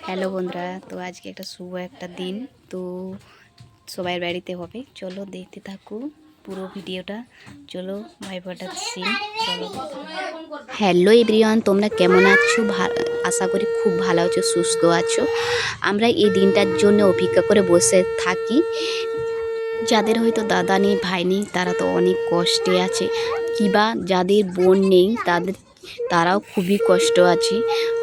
Hello বন্ধুরা, তো আজকে একটা শুভ একটা দিন। তো সবাই বাড়িতে হবে, চলো দেখতে থাকো পুরো ভিডিওটা। চলো ভাইফোঁটার সিন, চলো। হ্যালো এভরিওয়ান, তোমরা কেমন আছো? আশা করি খুব ভালো আছো, সুস্থ আছো। আমরা এই দিনটার জন্য অপেক্ষা করে বসে থাকি। যাদের হয়তো দাদা নেই, ভাই নেই, তারা তো অনেক কষ্টে আছে, কিবা যাদের বোন নেই তারাও খুবই কষ্ট আছে।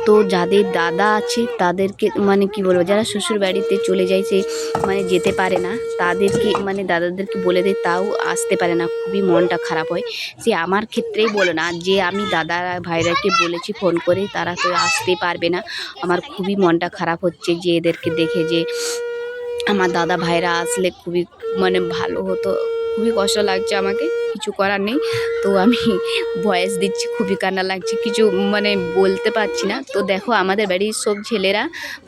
তো যাদের দাদা আছে তাদেরকে মানে কি বলবো, যারা শ্বশুর বাড়িতে চলে যাইছে মানে যেতে পারে না, তাদেরকে মানে দাদাদেরকে বলে দেয় তাও আসতে পারে না, খুবই মনটা খারাপ হয়। সে আমার ক্ষেত্রেই বলো না, যে আমি দাদা ভাইরাকে বলেছি ফোন করে, তারা তো আসতে পারবে না। আমার খুবই মনটা খারাপ হচ্ছে যে এদেরকে দেখে, যে আমার দাদা ভাইরা আসলে খুবই মানে ভালো হতো। খুবই কষ্ট লাগছে আমাকে, কিছু করার নেই। তো আমি ভয়েস দিচ্ছি, খুবই কান্না লাগছে, কিছু মানে বলতে পারছি না। তো দেখো আমাদের বাড়ির সব ছেলেরা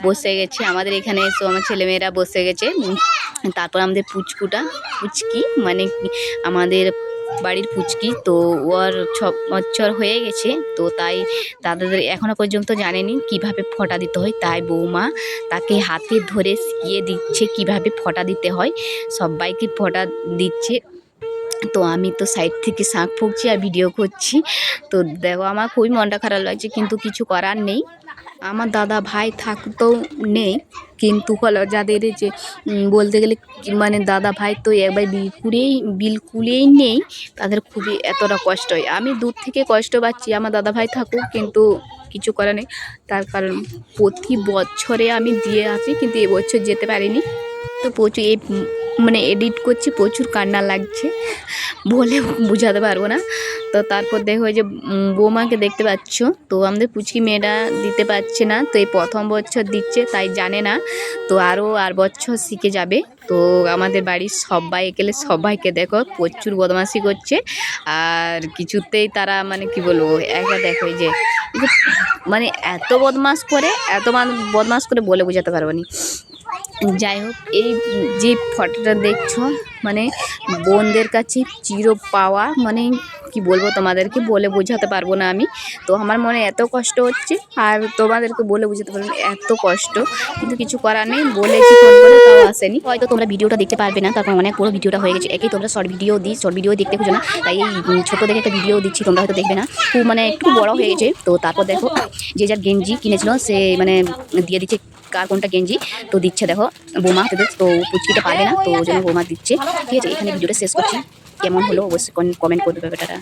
বসে গেছে, আমাদের এখানে এসে আমার ছেলেমেয়েরা বসে গেছে। তারপর আমাদের পুচকি মানে আমাদের বাড়ির পুচকি, তো ওর 6 বছর হয়ে গেছে। তো তাই দাদাদের এখনও পর্যন্ত জানেনি কিভাবে ফোঁটা দিতে হয়, তাই বৌমা তাকে হাতে ধরে শিখিয়ে দিচ্ছে কিভাবে ফোঁটা দিতে হয়, সবাইকে ফোঁটা দিচ্ছে। তো আমি তো সাইড থেকে শাঁখ ফুঁকছি আর ভিডিও করছি। তো দেখো আমার খুবই মনটা খারাপ লাগছে, কিন্তু কিছু করার নেই। আমার দাদা ভাই থাকতেও নেই, কিন্তু হলো যাদের যে বলতে গেলে মানে দাদা ভাই তো একবার বিলকুলেই নেই, তাদের খুবই এতটা কষ্ট হয়। আমি দূর থেকে কষ্ট পাচ্ছি, আমার দাদা ভাই থাকুক, কিন্তু কিছু করার নেই। তার কারণ প্রতি বছরে আমি দিয়ে আসি, কিন্তু এবছর যেতে পারিনি। তো প্রচুর মানে এডিট করছি, প্রচুর কান্না লাগছে, বলে বোঝাতে পারবো না। তো তারপর দেখো যে বৌমাকে দেখতে পাচ্ছ, তো আমাদের পুচকি মেয়েটা দিতে পারছে না, তো এই প্রথম বছর দিচ্ছে, তাই জানে না। তো আর বছর শিখে যাবে। তো আমাদের বাড়ির সবাই একেলে সবাইকে দেখো প্রচুর বদমাশি করছে, আর কিছুতেই তারা মানে কি বলবো, একটা দেখো এই যে মানে এত বদমাশ করে বলে বোঝাতে পারবো না। যাই হোক, এই যে ফটোটা দেখছো মানে বোনদের কাছে চির পাওয়া, মানে কি বলবো তোমাদেরকে, বলে বোঝাতে পারবো না আমি। তো আমার মনে এত কষ্ট হচ্ছে, আর তোমাদেরকে বলে বোঝাতে পারবো না, এত কষ্ট, কিন্তু কিছু করার নেই। বলেছি ফোন করে, তাও আসেনি। হয়তো তোমরা ভিডিওটা দেখতে পারবে না, তারপর অনেক পুরো ভিডিওটা হয়ে গেছে। একই তোমরা শর্ট ভিডিও দেখতে খুঁজো না, তাই এই ছোটো দেখে একটা ভিডিও দিচ্ছি, তোমরা হয়তো দেখবে না, খুব মানে একটু বড় হয়ে গেছে। তো তারপর দেখো যে যার গেঞ্জি কিনেছিল সে মানে দিয়ে দিচ্ছে, কার কোনটা গেঞ্জি তো দিচ্ছে দেখো বোমা। তো পুচকিটা পারবে না, তো ওই জন্য বোমা দিচ্ছে। ঠিক আছে, এখানে ভিডিওটা শেষ করছি। কেমন হলো অবশ্যই কমেন্ট করে দেবে বেটারা।